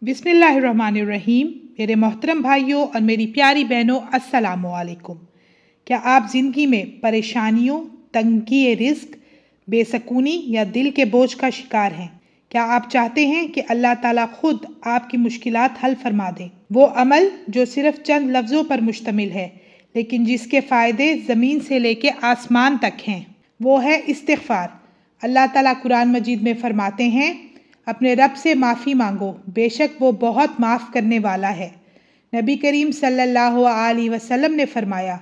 बिस्मिल्लाहिर्रहमानिर्रहीम। मेरे मोहतरम भाइयों और मेरी प्यारी बहनों, अस्सलामु अलैकुम। क्या आप ज़िंदगी में परेशानियों, तंगी रिस्क, बेसकूनी या दिल के बोझ का शिकार हैं? क्या आप चाहते हैं कि अल्लाह ताला खुद आपकी मुश्किलात हल फरमा दे? वो अमल जो सिर्फ चंद लफ्ज़ों पर मुश्तमिल है, लेकिन जिसके फ़ायदे ज़मीन से लेके आसमान तक हैं, वो है इस्तिग़फ़ार। अल्लाह ताला कुरान मजीद में फरमाते हैं, अपने रब से माफ़ी मांगो, बेशक वो बहुत माफ़ करने वाला है। नबी करीम सल्लल्लाहु अलैहि वसल्लम ने फरमाया,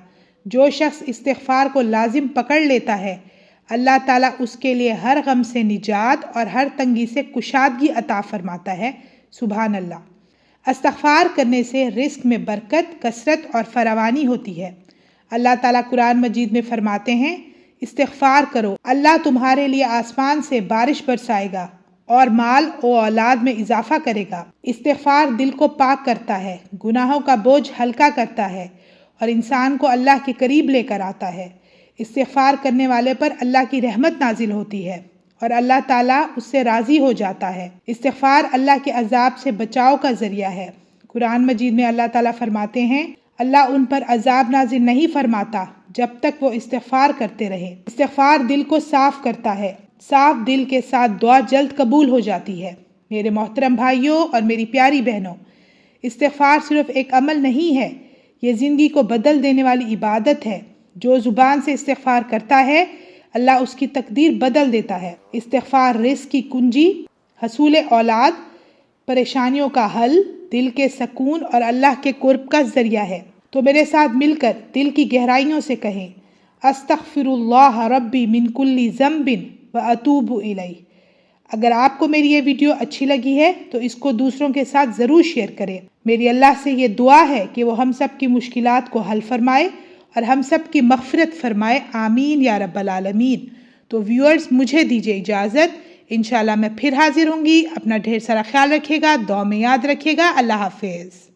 जो शख्स इस्तिग़फ़ार को लाजिम पकड़ लेता है, अल्लाह ताला उसके लिए हर गम से निजात और हर तंगी से कुशादगी अता फरमाता है। सुभान अल्लाह। इस्तिग़फ़ार करने से रिस्क में बरकत, कसरत और फरावानी होती है। अल्लाह ताला कुरान मजीद में फरमाते हैं, इस्तिग़फ़ार करो, अल्लाह तुम्हारे लिए आसमान से बारिश बरसाएगा और माल और औलाद में इजाफा करेगा। इस्तिग़फ़ार दिल को पाक करता है, गुनाहों का बोझ हल्का करता है और इंसान को अल्लाह के करीब लेकर आता है। इस्तिग़फ़ार करने वाले पर अल्लाह की रहमत नाजिल होती है और अल्लाह ताला उससे राज़ी हो जाता है। इस्तिग़फ़ार अल्लाह के अजाब से बचाव का ज़रिया है। कुरान मजीद में अल्लाह ताला फरमाते हैं, अल्लाह उन पर अजाब नाजिल नहीं फरमाता जब तक वो इस्तिग़फ़ार करते रहे। इस्तिग़फ़ार दिल को साफ करता है। साफ दिल के साथ दुआ जल्द कबूल हो जाती है। मेरे मोहतरम भाइयों और मेरी प्यारी बहनों, इस्तिग़फ़ार सिर्फ एक अमल नहीं है, ये ज़िंदगी को बदल देने वाली इबादत है। जो ज़ुबान से इस्तिग़फ़ार करता है, अल्लाह उसकी तकदीर बदल देता है। इस्तिग़फ़ार रिज़्क़ की कुंजी, हसूल औलाद, परेशानियों का हल, दिल के सकून और अल्लाह के कुर्ब का ज़रिया है। तो मेरे साथ मिलकर दिल की गहराइयों से कहें, अस्तग़फ़िरुल्लाह रब्बी मिन कुल्ली ज़ंबिन व अतूबु इलैह। अगर आपको मेरी ये वीडियो अच्छी लगी है तो इसको दूसरों के साथ ज़रूर शेयर करें। मेरी अल्लाह से ये दुआ है कि वो हम सब की मुश्किलात को हल फरमाए और हम सब की मग़फ़िरत फरमाए। आमीन या रब्बल आलमीन। तो व्यूअर्स, मुझे दीजिए इजाज़त। इंशाल्लाह मैं फिर हाजिर होंगी। अपना ढेर सारा ख्याल रखिएगा, दुआ में याद रखिएगा। अल्लाह हाफ़िज़।